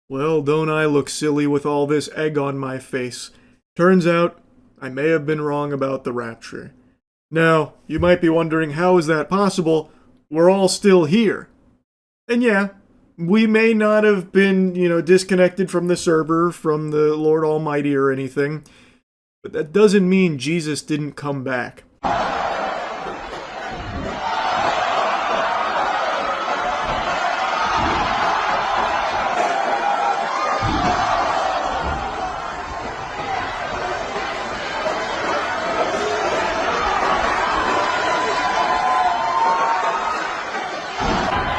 Well, don't I look silly with all this egg on my face? Turns out, I may have been wrong about the rapture. Now, you might be wondering, how is that possible? We're all still here. And yeah, we may not have been, disconnected from the server, from the Lord Almighty or anything, but that doesn't mean Jesus didn't come back.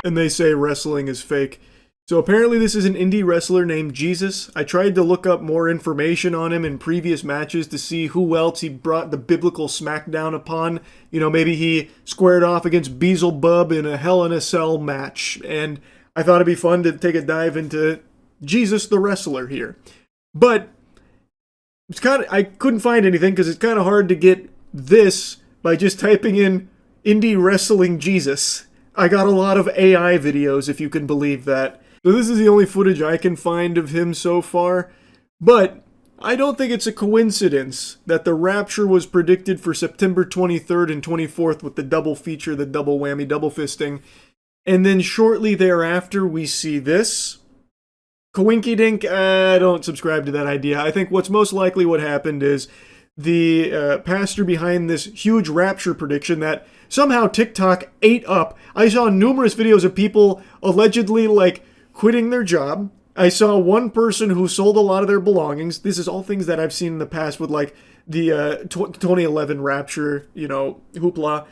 And they say wrestling is fake. So apparently this is an indie wrestler named Jesus. I tried to look up more information on him in previous matches to see who else he brought the biblical smackdown upon. Maybe he squared off against Beelzebub in a Hell in a Cell match. And I thought it'd be fun to take a dive into Jesus the wrestler here. But I couldn't find anything because it's kind of hard to get this by just typing in indie wrestling Jesus. I got a lot of AI videos, if you can believe that. So this is the only footage I can find of him so far. But I don't think it's a coincidence that the rapture was predicted for September 23rd and 24th with the double feature, the double whammy, double fisting. And then shortly thereafter, we see this. Coinky dink, I don't subscribe to that idea. I think what's most likely what happened is the pastor behind this huge rapture prediction that somehow TikTok ate up. I saw numerous videos of people allegedly quitting their job. I saw one person who sold a lot of their belongings. This is all things that I've seen in the past with the 2011 rapture, hoopla.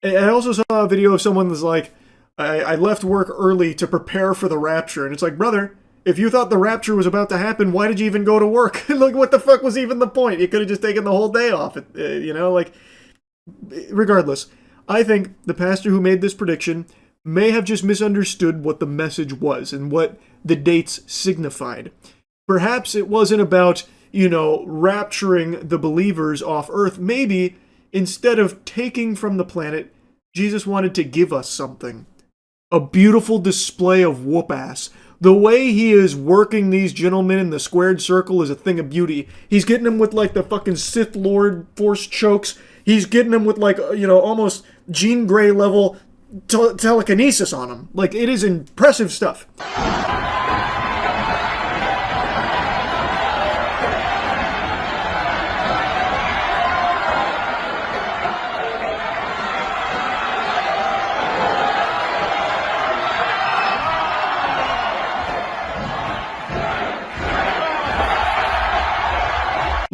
And I also saw a video of someone that's like, I left work early to prepare for the rapture. And it's like, brother, if you thought the rapture was about to happen, why did you even go to work? What the fuck was even the point? You could have just taken the whole day off. Regardless, I think the pastor who made this prediction may have just misunderstood what the message was and what the dates signified. Perhaps it wasn't about, rapturing the believers off earth. Maybe instead of taking from the planet, Jesus wanted to give us something. A beautiful display of whoop-ass. The way he is working these gentlemen in the squared circle is a thing of beauty. He's getting them with the fucking Sith Lord force chokes. He's getting them with almost Jean Grey level telekinesis on them. It is impressive stuff.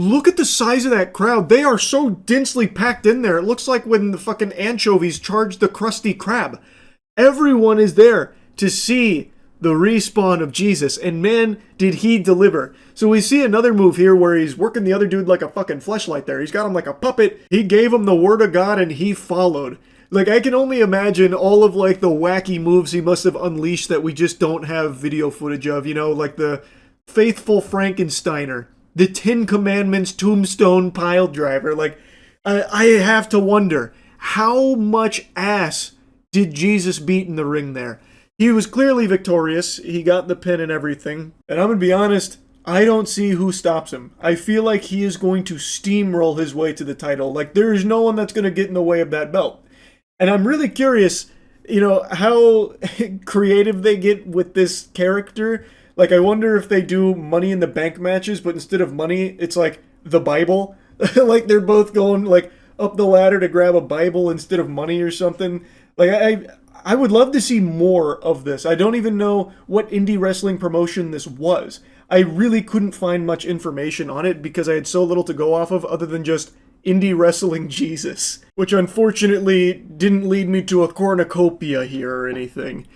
Look at the size of that crowd. They are so densely packed in there. It looks like when the fucking anchovies charged the Krusty Krab. Everyone is there to see the respawn of Jesus. And man, did he deliver. So we see another move here where he's working the other dude like a fucking fleshlight there. He's got him like a puppet. He gave him the word of God and he followed. I can only imagine all of the wacky moves he must have unleashed that we just don't have video footage of. The faithful Frankensteiner. The 10 Commandments tombstone pile driver. I have to wonder, how much ass did Jesus beat in the ring there? He was clearly victorious. He got the pin and everything. And I'm going to be honest, I don't see who stops him. I feel like he is going to steamroll his way to the title. There is no one that's going to get in the way of that belt. And I'm really curious, how creative they get with this character. I wonder if they do Money in the Bank matches, but instead of money, it's the Bible. They're both going up the ladder to grab a Bible instead of money or something. I would love to see more of this. I don't even know what indie wrestling promotion this was. I really couldn't find much information on it because I had so little to go off of other than just indie wrestling Jesus, which unfortunately didn't lead me to a cornucopia here or anything.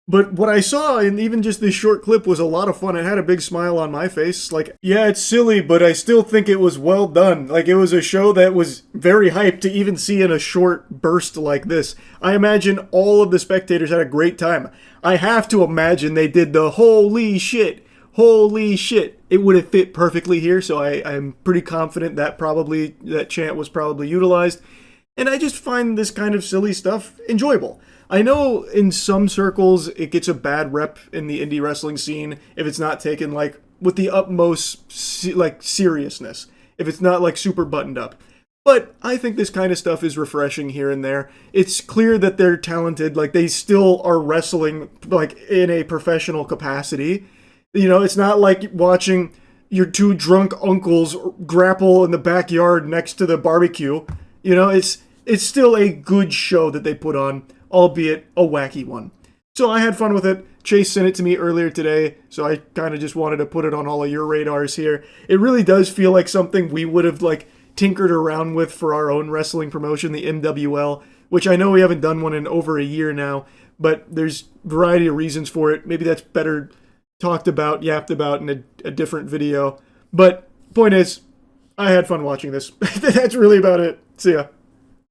But what I saw in even just this short clip was a lot of fun. It had a big smile on my face. Yeah, it's silly, but I still think it was well done. It was a show that was very hyped to even see in a short burst like this. I imagine all of the spectators had a great time. I have to imagine they did the holy shit. It would have fit perfectly here, so I'm pretty confident that chant was probably utilized. And I just find this kind of silly stuff enjoyable. I know in some circles it gets a bad rep in the indie wrestling scene if it's not taken like with the utmost like seriousness. If it's not like super buttoned up. But I think this kind of stuff is refreshing here and there. It's clear that they're talented, like they still are wrestling like in a professional capacity. You know, it's not like watching your two drunk uncles grapple in the backyard next to the barbecue. You know, it's still a good show that they put on, albeit a wacky one. So I had fun with it. Chase sent it to me earlier today, so I kind of just wanted to put it on all of your radars here. It really does feel like something we would have like tinkered around with for our own wrestling promotion, the MWL, which I know we haven't done one in over a year now, but there's a variety of reasons for it. Maybe that's better talked about, yapped about in a different video. But point is, I had fun watching this. That's really about it. See ya.